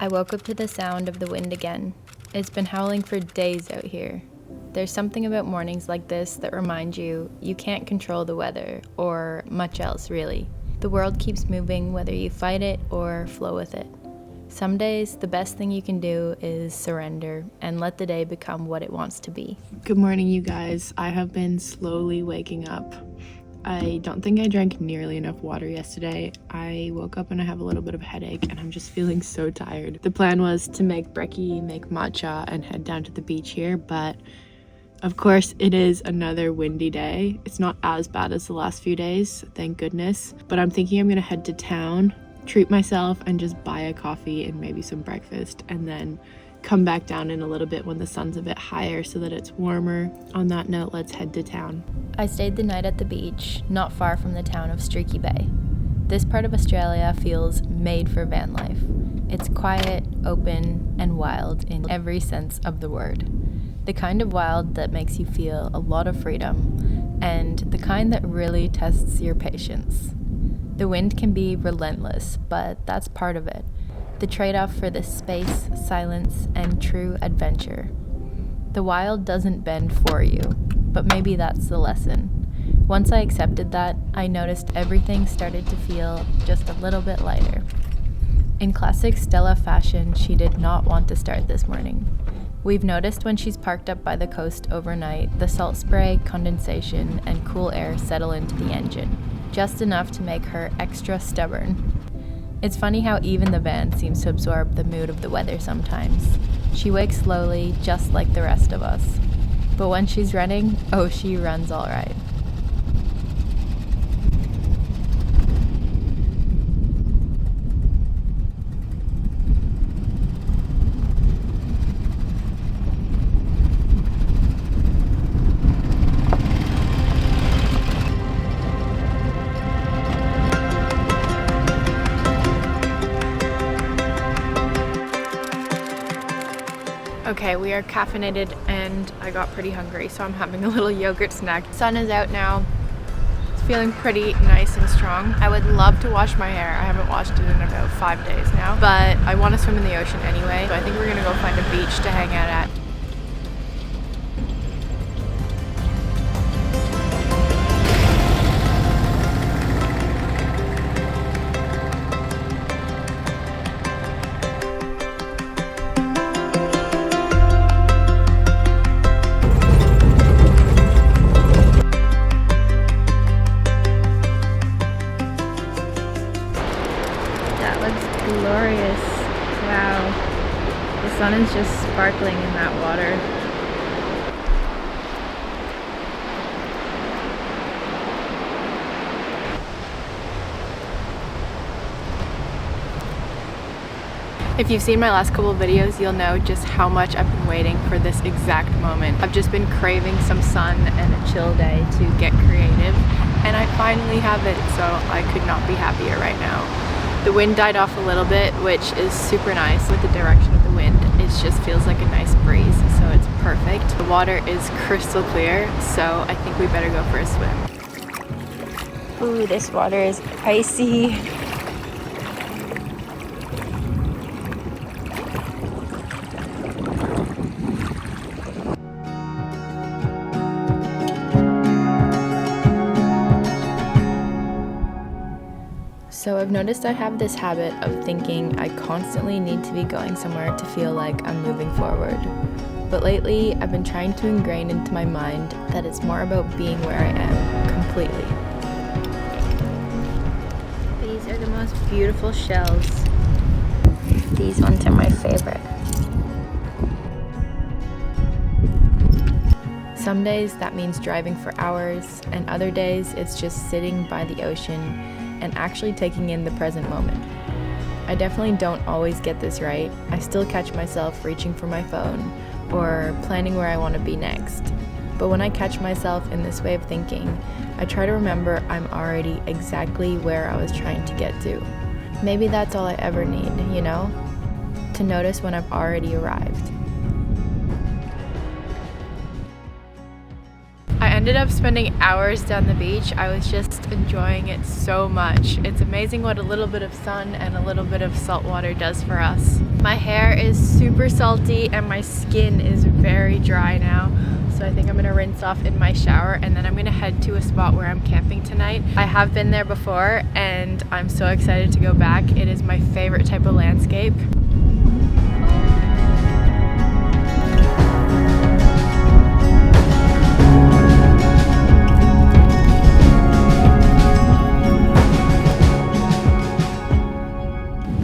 I woke up to the sound of the wind again. It's been howling for days out here. There's something about mornings like this that remind you can't control the weather, or much else really. The world keeps moving whether you fight it or flow with it. Some days, the best thing you can do is surrender and let the day become what it wants to be. Good morning, you guys. I have been slowly waking up. I don't think I drank nearly enough water yesterday. I woke up and I have a little bit of a headache and I'm just feeling so tired. The plan was to make brekkie, make matcha, and head down to the beach here, but of course it is another windy day. It's not as bad as the last few days, thank goodness, but I'm thinking I'm gonna head to town, treat myself, and just buy a coffee and maybe some breakfast, and then come back down in a little bit when the sun's a bit higher so that it's warmer. On that note, let's head to town. I stayed the night at the beach, not far from the town of Streaky Bay. This part of Australia feels made for van life. It's quiet, open, and wild in every sense of the word. The kind of wild that makes you feel a lot of freedom, and the kind that really tests your patience. The wind can be relentless, but that's part of it. The trade-off for this space, silence, and true adventure. The wild doesn't bend for you, but maybe that's the lesson. Once I accepted that, I noticed everything started to feel just a little bit lighter. In classic Stella fashion, she did not want to start this morning. We've noticed when she's parked up by the coast overnight, the salt spray, condensation, and cool air settle into the engine, just enough to make her extra stubborn. It's funny how even the van seems to absorb the mood of the weather sometimes. She wakes slowly, just like the rest of us. But when she's running, oh, she runs all right. Okay, we are caffeinated and I got pretty hungry, so I'm having a little yogurt snack. Sun is out now. It's feeling pretty nice and strong. I would love to wash my hair. I haven't washed it in about 5 days now, but I want to swim in the ocean anyway, so I think we're gonna go find a beach to hang out at. Glorious. Wow. The sun is just sparkling in that water. If you've seen my last couple of videos, you'll know just how much I've been waiting for this exact moment. I've just been craving some sun and a chill day to get creative, and I finally have it, so I could not be happier right now. The wind died off a little bit, which is super nice with the direction of the wind. It just feels like a nice breeze, so it's perfect. The water is crystal clear, so I think we better go for a swim. Ooh, this water is icy. So I've noticed I have this habit of thinking I constantly need to be going somewhere to feel like I'm moving forward. But lately, I've been trying to ingrain into my mind that it's more about being where I am, completely. These are the most beautiful shells. These ones are my favorite. Some days that means driving for hours, and other days it's just sitting by the ocean and actually taking in the present moment. I definitely don't always get this right. I still catch myself reaching for my phone or planning where I want to be next. But when I catch myself in this way of thinking, I try to remember I'm already exactly where I was trying to get to. Maybe that's all I ever need, you know? To notice when I've already arrived. I ended up spending hours down the beach. I was just enjoying it so much. It's amazing what a little bit of sun and a little bit of salt water does for us. My hair is super salty and my skin is very dry now. So I think I'm gonna rinse off in my shower and then I'm gonna head to a spot where I'm camping tonight. I have been there before and I'm so excited to go back. It is my favorite type of landscape.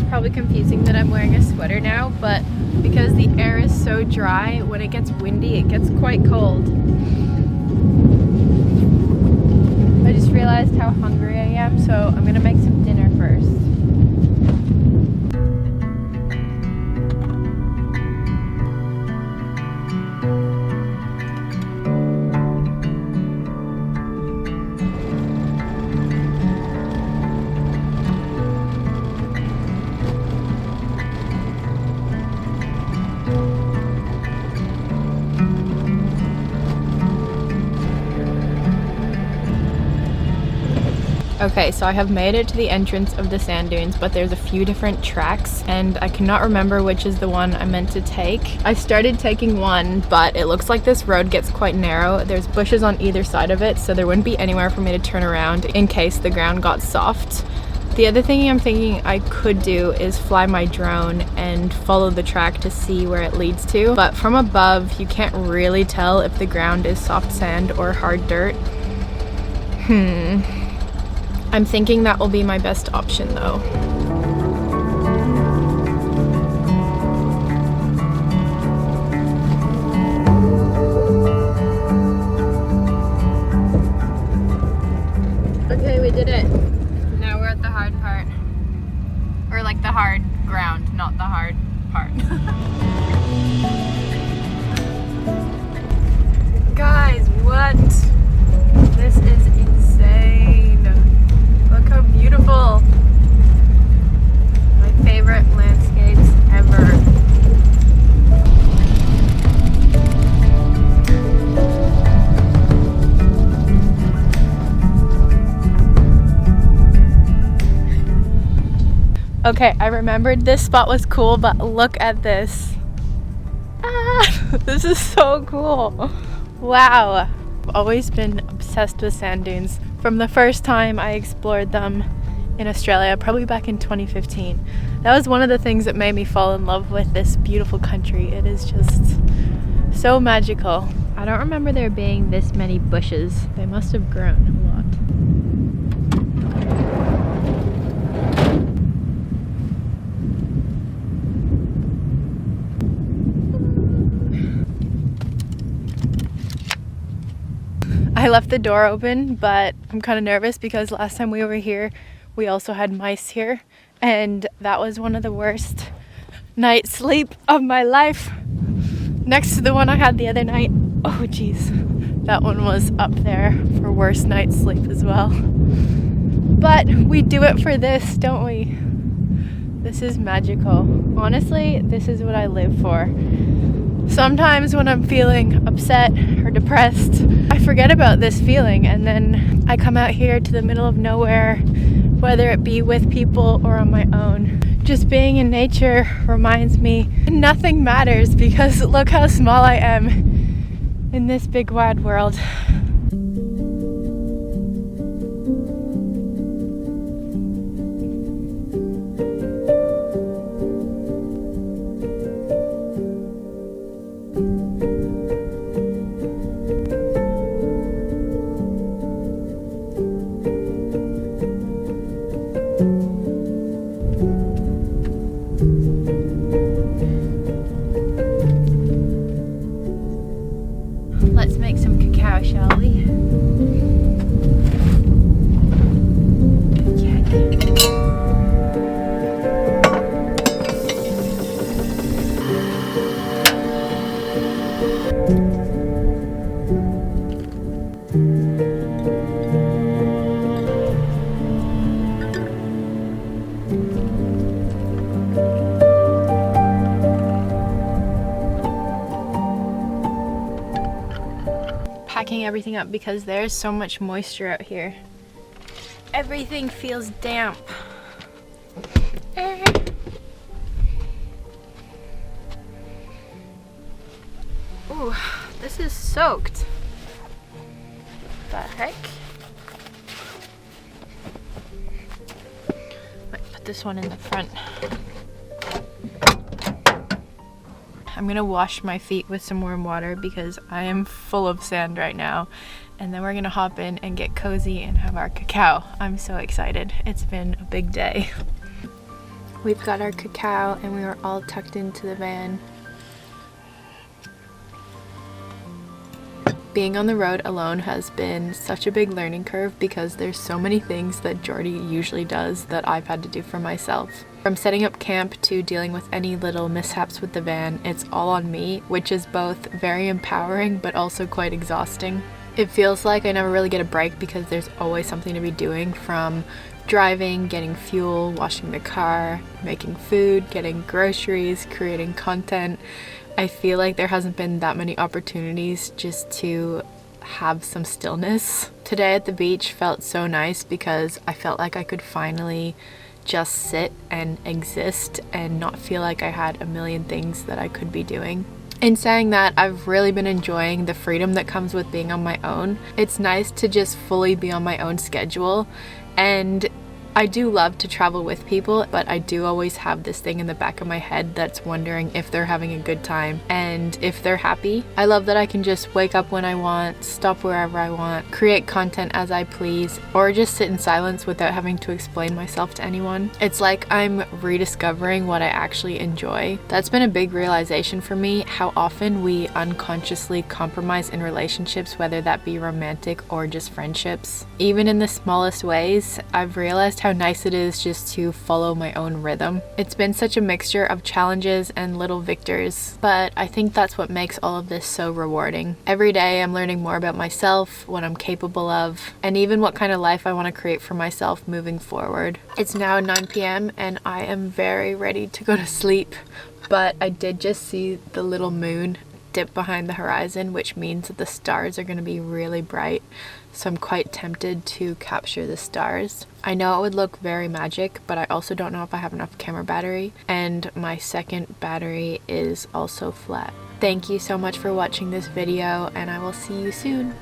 Probably confusing that I'm wearing a sweater now, but because the air is so dry, when it gets windy, it gets quite cold. I just realized how hungry I am, so I'm gonna make some dinner first. Okay, so I have made it to the entrance of the sand dunes, but there's a few different tracks and I cannot remember which is the one I meant to take. I started taking one, but it looks like this road gets quite narrow. There's bushes on either side of it, so there wouldn't be anywhere for me to turn around in case the ground got soft. The other thing I'm thinking I could do is fly my drone and follow the track to see where it leads to, but from above you can't really tell if the ground is soft sand or hard dirt. I'm thinking that will be my best option though. Okay, we did it. Now we're at the hard part. Or like the hard ground, not the hard part. Guys, what? This is insane. Look how beautiful. My favorite landscapes ever. Okay, I remembered this spot was cool, but look at this. Ah, this is so cool. Wow. I've always been obsessed with sand dunes. From the first time I explored them in Australia, probably back in 2015. That was one of the things that made me fall in love with this beautiful country. It is just so magical. I don't remember there being this many bushes. They must have grown a lot. I left the door open, but I'm kind of nervous because last time we were here, we also had mice here, and that was one of the worst night's sleep of my life. Next to the one I had the other night. Oh geez, that one was up there for worst night's sleep as well. But we do it for this, don't we? This is magical. Honestly, this is what I live for. Sometimes when I'm feeling upset or depressed, I forget about this feeling and then I come out here to the middle of nowhere, whether it be with people or on my own. Just being in nature reminds me nothing matters because look how small I am in this big wide world. Let's make some cacao, shall we? Packing everything up because there's so much moisture out here. Everything feels damp. Ooh, this is soaked. The heck? Might put this one in the front. I'm gonna wash my feet with some warm water because I am full of sand right now. And then we're gonna hop in and get cozy and have our cacao. I'm so excited. It's been a big day. We've got our cacao and we are all tucked into the van. Being on the road alone has been such a big learning curve because there's so many things that Jordy usually does that I've had to do for myself. From setting up camp to dealing with any little mishaps with the van, it's all on me, which is both very empowering but also quite exhausting. It feels like I never really get a break because there's always something to be doing, from driving, getting fuel, washing the car, making food, getting groceries, creating content. I feel like there hasn't been that many opportunities just to have some stillness. Today at the beach felt so nice because I felt like I could finally just sit and exist and not feel like I had a million things that I could be doing. In saying that, I've really been enjoying the freedom that comes with being on my own. It's nice to just fully be on my own schedule, and I do love to travel with people, but I do always have this thing in the back of my head that's wondering if they're having a good time and if they're happy. I love that I can just wake up when I want, stop wherever I want, create content as I please, or just sit in silence without having to explain myself to anyone. It's like I'm rediscovering what I actually enjoy. That's been a big realization for me, how often we unconsciously compromise in relationships, whether that be romantic or just friendships. Even in the smallest ways, I've realized how nice it is just to follow my own rhythm. It's been such a mixture of challenges and little victors, but I think that's what makes all of this so rewarding. Every day I'm learning more about myself, what I'm capable of, and even what kind of life I want to create for myself moving forward. It's now 9 p.m. and I am very ready to go to sleep, but I did just see the little moon dip behind the horizon, which means that the stars are going to be really bright. So I'm quite tempted to capture the stars. I know it would look very magic, but I also don't know if I have enough camera battery, and my second battery is also flat. Thank you so much for watching this video, and I will see you soon.